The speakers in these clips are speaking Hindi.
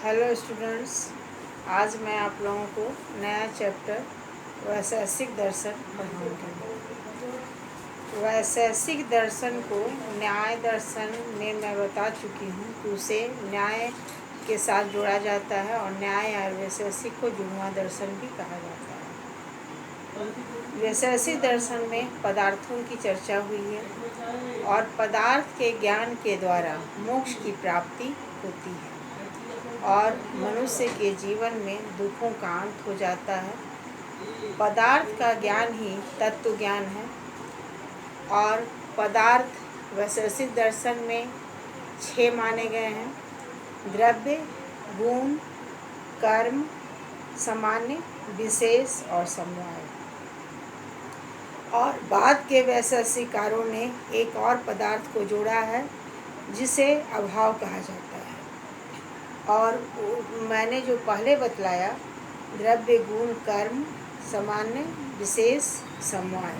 हेलो स्टूडेंट्स, आज मैं आप लोगों को नया चैप्टर वैशेषिक दर्शन पढ़ाऊँगी। वैशेषिक दर्शन को न्याय दर्शन में मैं बता चुकी हूँ कि उसे न्याय के साथ जोड़ा जाता है और न्याय और वैशेषिक को जुड़वां दर्शन भी कहा जाता है। वैशेषिक दर्शन में पदार्थों की चर्चा हुई है और पदार्थ के ज्ञान के द्वारा मोक्ष की प्राप्ति होती है और मनुष्य के जीवन में दुखों का अंत हो जाता है। पदार्थ का ज्ञान ही तत्व ज्ञान है और पदार्थ वैशेषिक दर्शन में 6 माने गए हैं: द्रव्य, गुण, कर्म, सामान्य, विशेष और समवाय। और बाद के वैशेषिककारों ने एक और पदार्थ को जोड़ा है जिसे अभाव कहा जाता है। और मैंने जो पहले बतलाया द्रव्य, गुण, कर्म, सामान्य, विशेष, समवाय,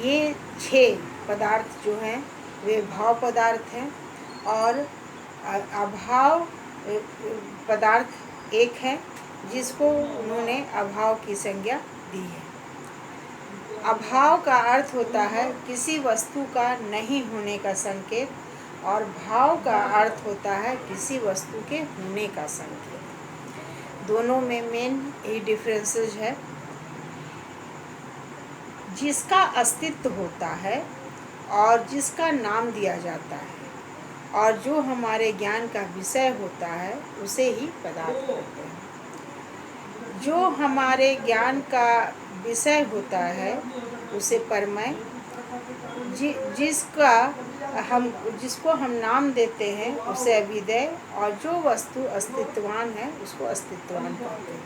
ये 6 पदार्थ जो हैं वे भाव पदार्थ हैं और अभाव पदार्थ एक है जिसको उन्होंने अभाव की संज्ञा दी है। अभाव का अर्थ होता है किसी वस्तु का नहीं होने का संकेत और भाव का अर्थ होता है किसी वस्तु के होने का संकेत। दोनों में मेन यही डिफरेंसेस है। जिसका अस्तित्व होता है और जिसका नाम दिया जाता है और जो हमारे ज्ञान का विषय होता है उसे ही पदार्थ कहते हैं। जो हमारे ज्ञान का विषय होता है उसे परमय, जिसको हम नाम देते हैं उसे अविद्य और जो वस्तु अस्तित्ववान है उसको अस्तित्ववान कहते हैं।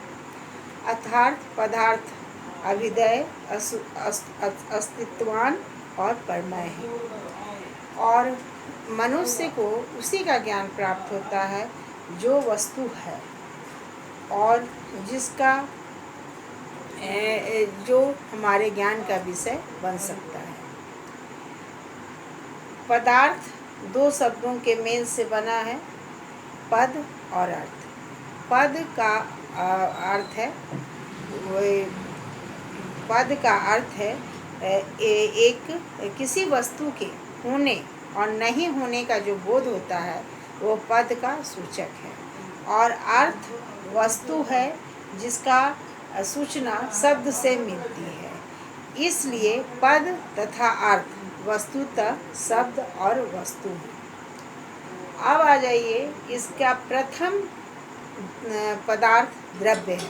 अर्थात पदार्थ अविद्य, अस्तित्ववान और परमय है और मनुष्य को उसी का ज्ञान प्राप्त होता है जो वस्तु है और जिसका जो हमारे ज्ञान का विषय बन सकता है। पदार्थ 2 शब्दों के मेल से बना है, पद और अर्थ। पद का अर्थ है पद का अर्थ है एक किसी वस्तु के होने और नहीं होने का जो बोध होता है वो पद का सूचक है और अर्थ वस्तु है जिसका सूचना शब्द से मिलती है। इसलिए पद तथा अर्थ वस्तुतः शब्द और वस्तु है। अब आ जाइए, इसका प्रथम पदार्थ द्रव्य है।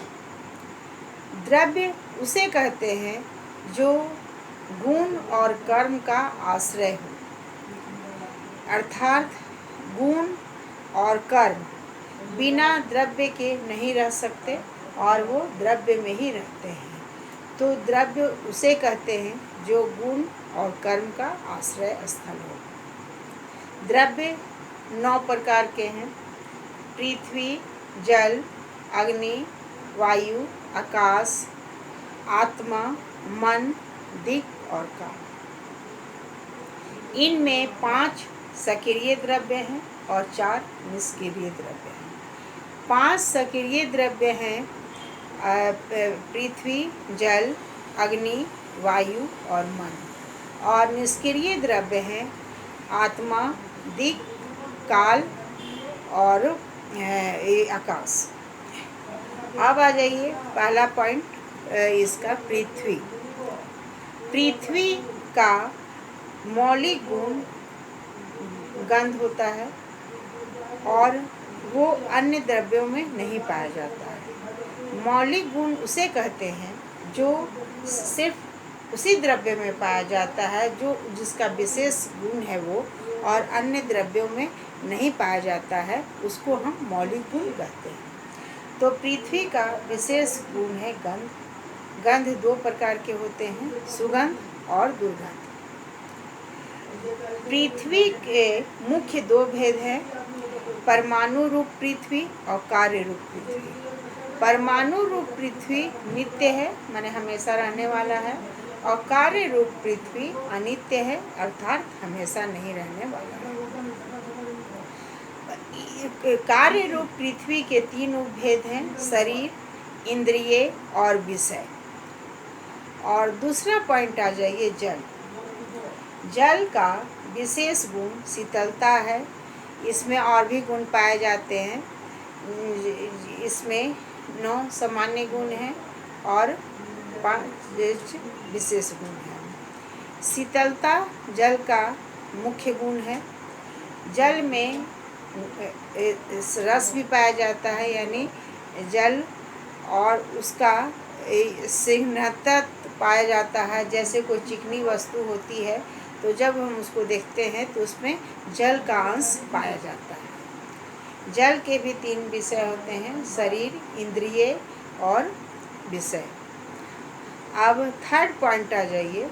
द्रव्य उसे कहते हैं जो गुण और कर्म का आश्रय हो, अर्थात गुण और कर्म बिना द्रव्य के नहीं रह सकते और वो द्रव्य में ही रहते हैं। तो द्रव्य उसे कहते हैं जो गुण और कर्म का आश्रय स्थल हो। द्रव्य 9 प्रकार के हैं: पृथ्वी, जल, अग्नि, वायु, आकाश, आत्मा, मन, दिक् और काल। इनमें 5 सक्रिय द्रव्य हैं और 4 निष्क्रिय द्रव्य हैं। 5 सक्रिय द्रव्य हैं पृथ्वी, जल, अग्नि, वायु और मन, और निष्क्रिय द्रव्य हैं आत्मा, दिक्, काल और आकाश। अब आ जाइए, पहला पॉइंट इसका पृथ्वी। पृथ्वी का मौलिक गुण गंध होता है और वो अन्य द्रव्यों में नहीं पाया जाता है। मौलिक गुण उसे कहते हैं जो सिर्फ उसी द्रव्य में पाया जाता है जो जिसका विशेष गुण है वो और अन्य द्रव्यों में नहीं पाया जाता है, उसको हम मौलिक गुण कहते हैं। तो पृथ्वी का विशेष गुण है गंध। गंध 2 प्रकार के होते हैं, सुगंध और दुर्गंध। पृथ्वी के मुख्य 2 भेद हैं: परमाणु रूप पृथ्वी और कार्य रूप पृथ्वी। परमाणु रूप पृथ्वी नित्य है, माने हमेशा रहने वाला है, और कार्य रूप पृथ्वी अनित्य है, अर्थात हमेशा नहीं रहने वाला है। कार्य रूप पृथ्वी के 3 उपभेद हैं, शरीर, इंद्रिय और विषय। और दूसरा पॉइंट आ जाइए जल। जल का विशेष गुण शीतलता है। इसमें और भी गुण पाए जाते हैं। इसमें 9 सामान्य गुण हैं और 5 विशेष गुण हैं। शीतलता जल का मुख्य गुण है। जल में रस भी पाया जाता है, यानी जल और उसका स्निग्धता पाया जाता है। जैसे कोई चिकनी वस्तु होती है तो जब हम उसको देखते हैं तो उसमें जल का अंश पाया जाता है। जल के भी 3 विषय होते हैं, शरीर, इंद्रिय और विषय। अब थर्ड पॉइंट आ जाइए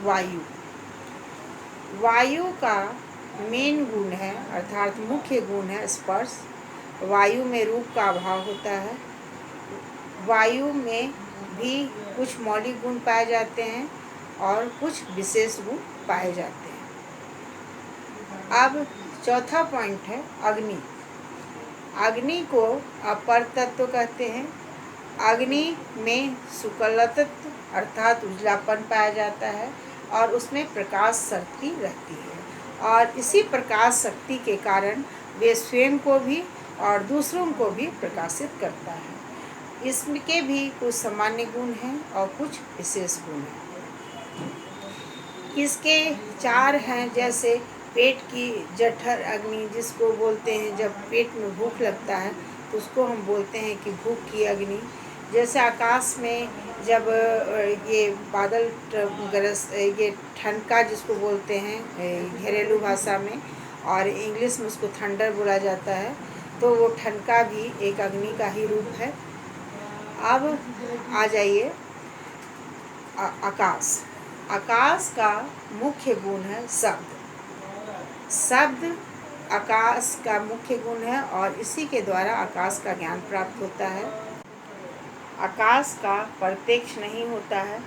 वायु। वायु का मेन गुण है अर्थात मुख्य गुण है स्पर्श। वायु में रूप का अभाव होता है। वायु में भी कुछ मौलिक गुण पाए जाते हैं और कुछ विशेष गुण पाए जाते हैं। अब चौथा पॉइंट है अग्नि। अग्नि को अपर तत्व कहते हैं। अग्नि में शुक्ल तत्व अर्थात उजलापन पाया जाता है और उसमें प्रकाश शक्ति रहती है, और इसी प्रकाश शक्ति के कारण वे स्वयं को भी और दूसरों को भी प्रकाशित करता है। इसके भी कुछ सामान्य गुण हैं और कुछ विशेष गुण हैं। इसके 4 हैं, जैसे पेट की जठर अग्नि जिसको बोलते हैं, जब पेट में भूख लगता है तो उसको हम बोलते हैं कि भूख की अग्नि। जैसे आकाश में जब ये बादल गरज, ये ठनका जिसको बोलते हैं घरेलू भाषा में, और इंग्लिश में उसको थंडर बोला जाता है, तो वो ठनका भी एक अग्नि का ही रूप है। अब आ जाइए आकाश। आकाश का मुख्य गुण है शब्द। शब्द आकाश का मुख्य गुण है और इसी के द्वारा आकाश का ज्ञान प्राप्त होता है। आकाश का प्रत्यक्ष नहीं होता है,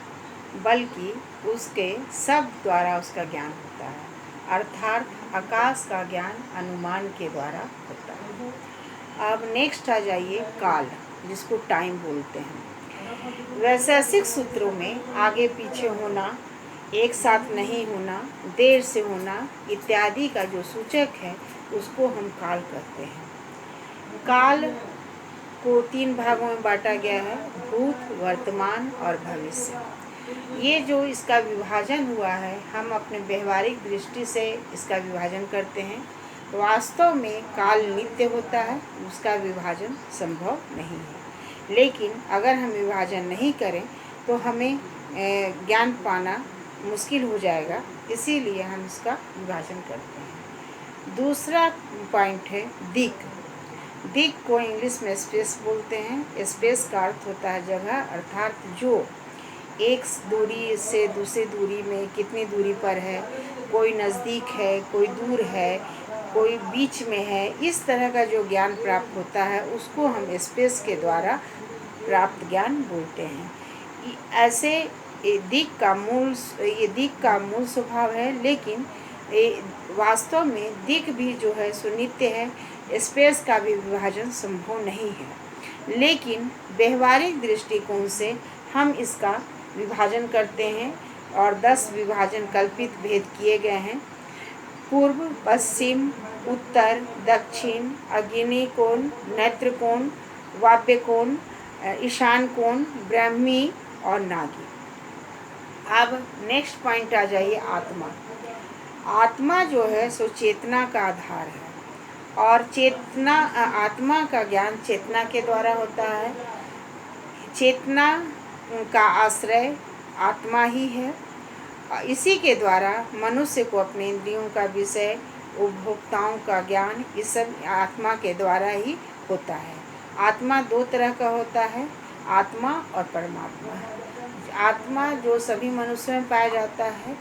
बल्कि उसके शब्द द्वारा उसका ज्ञान होता है, अर्थात आकाश का ज्ञान अनुमान के द्वारा होता है। अब नेक्स्ट आ जाइए काल, जिसको टाइम बोलते हैं। वैशेषिक सूत्रों में आगे पीछे होना, एक साथ नहीं होना, देर से होना इत्यादि का जो सूचक है उसको हम काल कहते हैं। काल को 3 भागों में बांटा गया है, भूत, वर्तमान और भविष्य। ये जो इसका विभाजन हुआ है, हम अपने व्यवहारिक दृष्टि से इसका विभाजन करते हैं। वास्तव में काल नित्य होता है, उसका विभाजन संभव नहीं है। लेकिन अगर हम विभाजन नहीं करें तो हमें ज्ञान पाना मुश्किल हो जाएगा, इसीलिए हम इसका विभाजन करते हैं। दूसरा पॉइंट है दिक्। दिक् को इंग्लिश में स्पेस बोलते हैं। स्पेस का अर्थ होता है जगह, अर्थात जो एक दूरी से दूसरी दूरी में कितनी दूरी पर है, कोई नज़दीक है, कोई दूर है, कोई बीच में है, इस तरह का जो ज्ञान प्राप्त होता है उसको हम स्पेस के द्वारा प्राप्त ज्ञान बोलते हैं। ऐसे दिक् का मूल स्वभाव है, लेकिन वास्तव में दिक् भी जो है सुनित्य है, स्पेस का भी विभाजन संभव नहीं है। लेकिन व्यवहारिक दृष्टिकोण से हम इसका विभाजन करते हैं और 10 विभाजन कल्पित भेद किए गए हैं। पूर्व, पश्चिम, उत्तर, दक्षिण, आग्नेय कोण, नेत्र कोण, वायव्य कोण, ईशान कोण, ब्राह्मी और नागी। अब नेक्स्ट पॉइंट आ जाइए आत्मा। आत्मा जो है सो चेतना का आधार है, और चेतना आत्मा का ज्ञान चेतना के द्वारा होता है। चेतना का आश्रय आत्मा ही है। इसी के द्वारा मनुष्य को अपने इंद्रियों का विषय, उपभोक्ताओं का ज्ञान, इस सब आत्मा के द्वारा ही होता है। आत्मा 2 तरह का होता है, आत्मा और परमात्मा। आत्मा जो सभी मनुष्यों में पाया जाता है,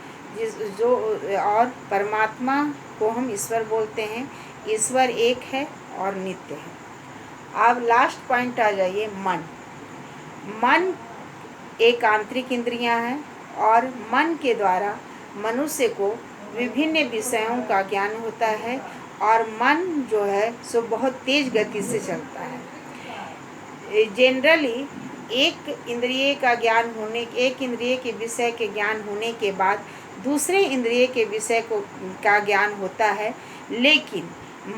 और परमात्मा को हम ईश्वर बोलते हैं। ईश्वर एक है और नित्य है। अब लास्ट पॉइंट आ जाइए मन। मन एक आंतरिक इंद्रियां हैं और मन के द्वारा मनुष्य को विभिन्न विषयों का ज्ञान होता है और मन जो है सो बहुत तेज गति से चलता है। जनरली एक इंद्रिय के विषय के ज्ञान होने के बाद दूसरे इंद्रिय के विषय का ज्ञान होता है, लेकिन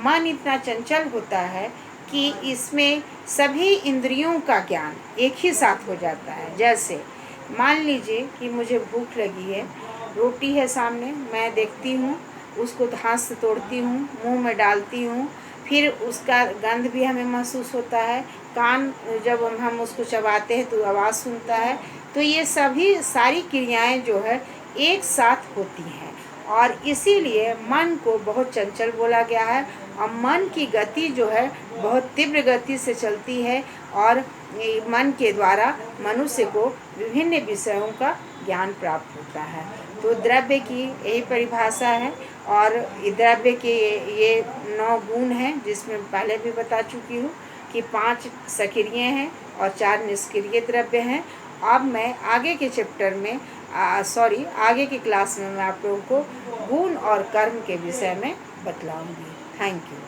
मन इतना चंचल होता है कि इसमें सभी इंद्रियों का ज्ञान एक ही साथ हो जाता है। जैसे मान लीजिए कि मुझे भूख लगी है, रोटी है सामने, मैं देखती हूँ, उसको हाथ से तोड़ती हूँ, मुंह में डालती हूँ, फिर उसका गंध भी हमें महसूस होता है, कान जब हम उसको चबाते हैं तो आवाज़ सुनता है। तो ये सभी सारी क्रियाएं जो है एक साथ होती हैं, और इसीलिए मन को बहुत चंचल बोला गया है। और मन की गति जो है बहुत तीव्र गति से चलती है, और मन के द्वारा मनुष्य को विभिन्न विषयों का ज्ञान प्राप्त होता है। तो द्रव्य की यही परिभाषा है। और द्रव्य के ये 9 गुण हैं, जिसमें पहले भी बता चुकी हूँ कि 5 सक्रिय हैं और 4 निष्क्रिय द्रव्य हैं। अब मैं आगे के चैप्टर में आगे की क्लास में मैं आप लोगों को गुण और कर्म के विषय में बतलाऊंगी। Thank you.